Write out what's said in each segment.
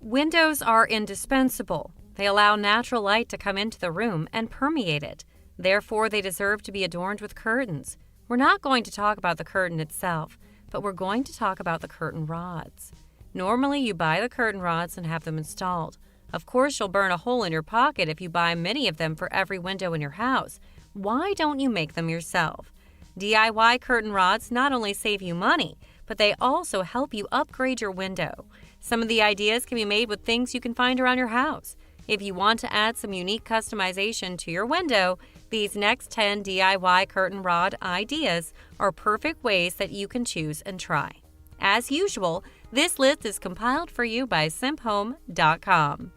Windows are indispensable. They allow natural light to come into the room and permeate it. Therefore, they deserve to be adorned with curtains. We're not going to talk about the curtain itself, but we're going to talk about the curtain rods. Normally, you buy the curtain rods and have them installed. Of course, you'll burn a hole in your pocket if you buy many of them for every window in your house. Why don't you make them yourself? DIY curtain rods not only save you money, but they also help you upgrade your window. Some of the ideas can be made with things you can find around your house. If you want to add some unique customization to your window, these next 10 DIY curtain rod ideas are perfect ways that you can choose and try. As usual, this list is compiled for you by simphome.com.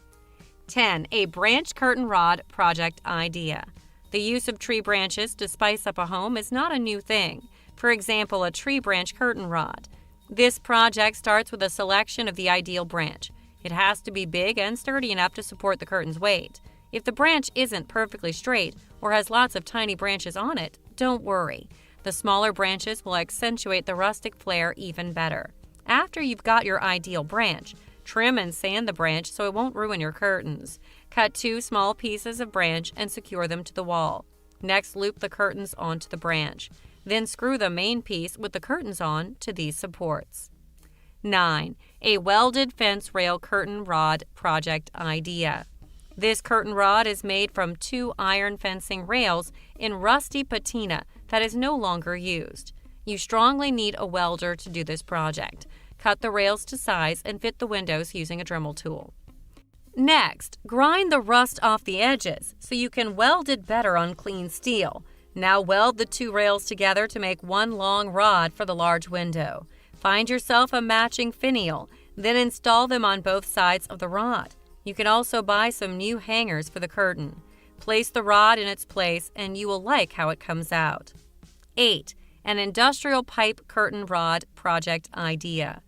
10. A branch curtain rod project idea. The use of tree branches to spice up a home is not a new thing. For example, a tree branch curtain rod. This project starts with a selection of the ideal branch. It has to be big and sturdy enough to support the curtain's weight. If the branch isn't perfectly straight or has lots of tiny branches on it, don't worry. The smaller branches will accentuate the rustic flair even better. After you've got your ideal branch, trim and sand the branch so it won't ruin your curtains. Cut 2 small pieces of branch and secure them to the wall. Next, loop the curtains onto the branch. Then screw the main piece with the curtains on to these supports. 9. A welded fence rail curtain rod project idea. This curtain rod is made from 2 iron fencing rails in rusty patina that is no longer used. You strongly need a welder to do this project. Cut the rails to size and fit the windows using a Dremel tool. Next, grind the rust off the edges so you can weld it better on clean steel. Now weld the 2 rails together to make one long rod for the large window. Find yourself a matching finial, then install them on both sides of the rod. You can also buy some new hangers for the curtain. Place the rod in its place and you will like how it comes out. 8. An industrial pipe curtain rod project idea.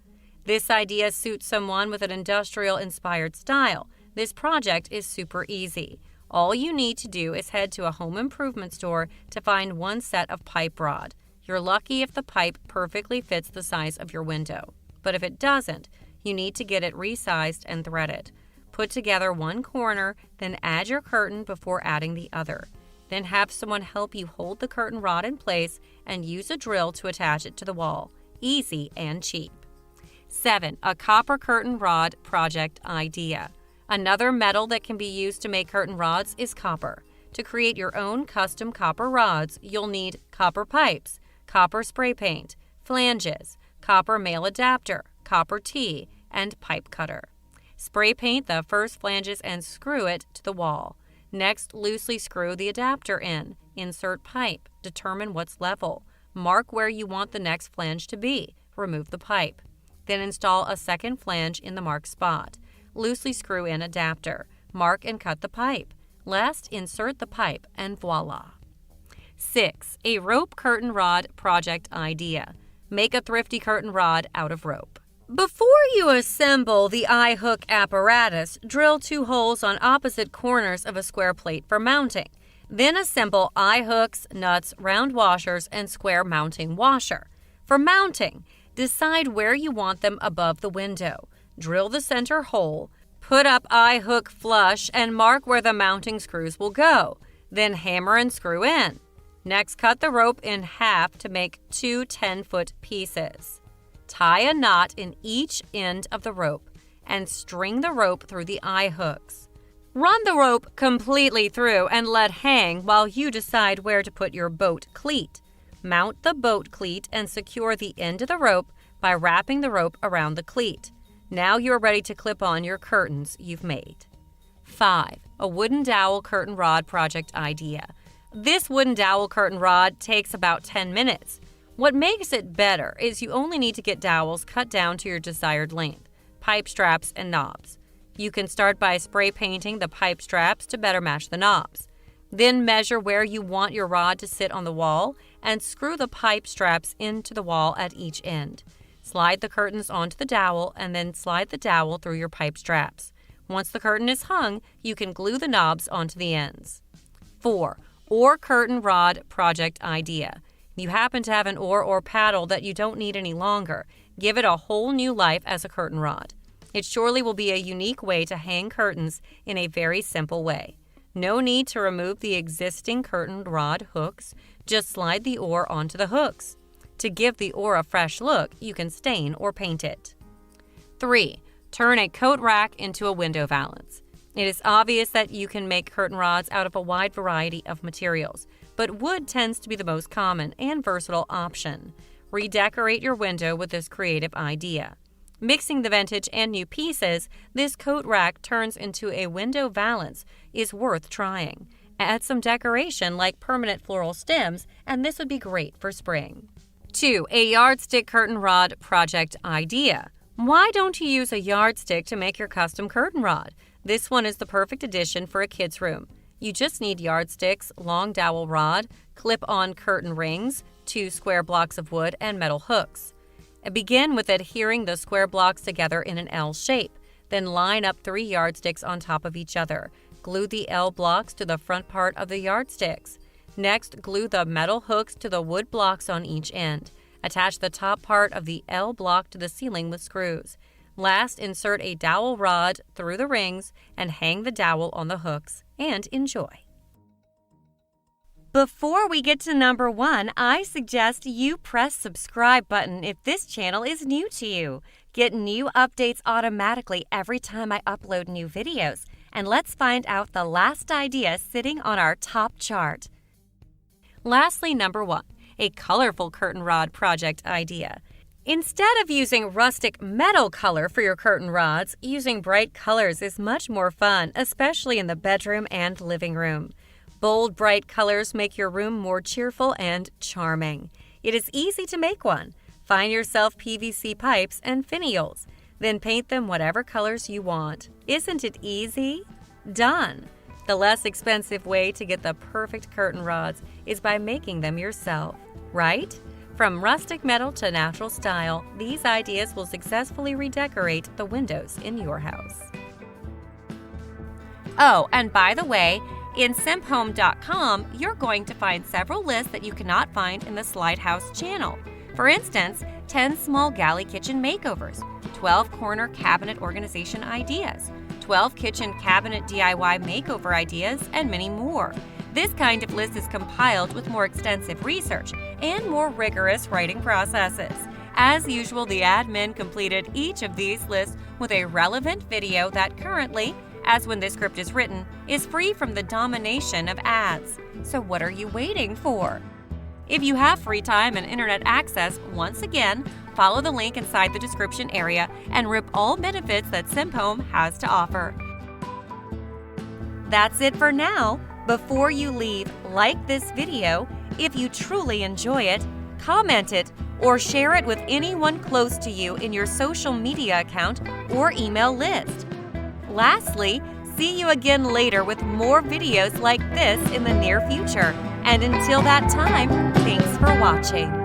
This idea suits someone with an industrial-inspired style. This project is super easy. All you need to do is head to a home improvement store to find one set of pipe rod. You're lucky if the pipe perfectly fits the size of your window. But if it doesn't, you need to get it resized and threaded. Put together one corner, then add your curtain before adding the other. Then have someone help you hold the curtain rod in place and use a drill to attach it to the wall. Easy and cheap. 7. A copper curtain rod project idea. Another metal that can be used to make curtain rods is copper. To create your own custom copper rods, you'll need copper pipes, copper spray paint, flanges, copper male adapter, copper tee, and pipe cutter. Spray paint the first flanges and screw it to the wall. Next, loosely screw the adapter in. Insert pipe. Determine what's level. Mark where you want the next flange to be. Remove the pipe. Then install a second flange in the marked spot. Loosely screw in adapter. Mark and cut the pipe. Last, insert the pipe and voila. 6. A rope curtain rod project idea. Make a thrifty curtain rod out of rope. Before you assemble the eye hook apparatus, drill 2 holes on opposite corners of a square plate for mounting. Then assemble eye hooks, nuts, round washers, and square mounting washer. For mounting, decide where you want them above the window. Drill the center hole, put up eye hook flush, and mark where the mounting screws will go. Then hammer and screw in. Next, cut the rope in half to make 2 10-foot pieces. Tie a knot in each end of the rope and string the rope through the eye hooks. Run the rope completely through and let hang while you decide where to put your boat cleat. Mount the boat cleat and secure the end of the rope by wrapping the rope around the cleat. Now you're ready to clip on your curtains you've made. 5. A Wooden-Dowel curtain rod project idea. This Wooden-Dowel curtain rod takes about 10 minutes. What makes it better is you only need to get dowels cut down to your desired length, pipe straps, and knobs. You can start by spray painting the pipe straps to better match the knobs. Then measure where you want your rod to sit on the wall and screw the pipe straps into the wall at each end. Slide the curtains onto the dowel and then slide the dowel through your pipe straps. Once the curtain is hung, you can glue the knobs onto the ends. 4. Oar curtain rod project idea. You happen to have an oar or paddle that you don't need any longer. Give it a whole new life as a curtain rod. It surely will be a unique way to hang curtains in a very simple way. No need to remove the existing curtain rod hooks, just slide the oar onto the hooks. To give the oar a fresh look, you can stain or paint it. 3. Turn a coat rack into a window valance. It is obvious that you can make curtain rods out of a wide variety of materials, but wood tends to be the most common and versatile option. Redecorate your window with this creative idea. Mixing the vintage and new pieces, this coat rack turns into a window valance is worth trying. Add some decoration like permanent floral stems, and this would be great for spring. 2. A yardstick curtain rod project idea. Why don't you use a yardstick to make your custom curtain rod? This one is the perfect addition for a kid's room. You just need yardsticks, long dowel rod, clip-on curtain rings, 2 square blocks of wood, and metal hooks. Begin with adhering the square blocks together in an L shape. Then line up 3 yardsticks on top of each other. Glue the L blocks to the front part of the yardsticks. Next, glue the metal hooks to the wood blocks on each end. Attach the top part of the L block to the ceiling with screws. Last, insert a dowel rod through the rings and hang the dowel on the hooks, and enjoy. Before we get to number 1, I suggest you press subscribe button if this channel is new to you. Get new updates automatically every time I upload new videos. And let's find out the last idea sitting on our top chart. Lastly, number 1, a colorful curtain rod project idea. Instead of using rustic metal color for your curtain rods, using bright colors is much more fun, especially in the bedroom and living room. Bold, bright colors make your room more cheerful and charming. It is easy to make one. Find yourself PVC pipes and finials. Then paint them whatever colors you want. Isn't it easy? Done! The less expensive way to get the perfect curtain rods is by making them yourself, right? From rustic metal to natural style, these ideas will successfully redecorate the windows in your house. Oh, and by the way, in simphome.com, you're going to find several lists that you cannot find in the Slide House channel. For instance, 10 small galley kitchen makeovers, 12 corner cabinet organization ideas, 12 kitchen cabinet DIY makeover ideas, and many more. This kind of list is compiled with more extensive research and more rigorous writing processes. As usual, the admin completed each of these lists with a relevant video that currently, as when this script is written, is free from the domination of ads. So what are you waiting for? If you have free time and internet access, once again, follow the link inside the description area and rip all benefits that SimpHome has to offer. That's it for now. Before you leave, like this video if you truly enjoy it, comment it, or share it with anyone close to you in your social media account or email list. Lastly, see you again later with more videos like this in the near future. And until that time, thanks for watching.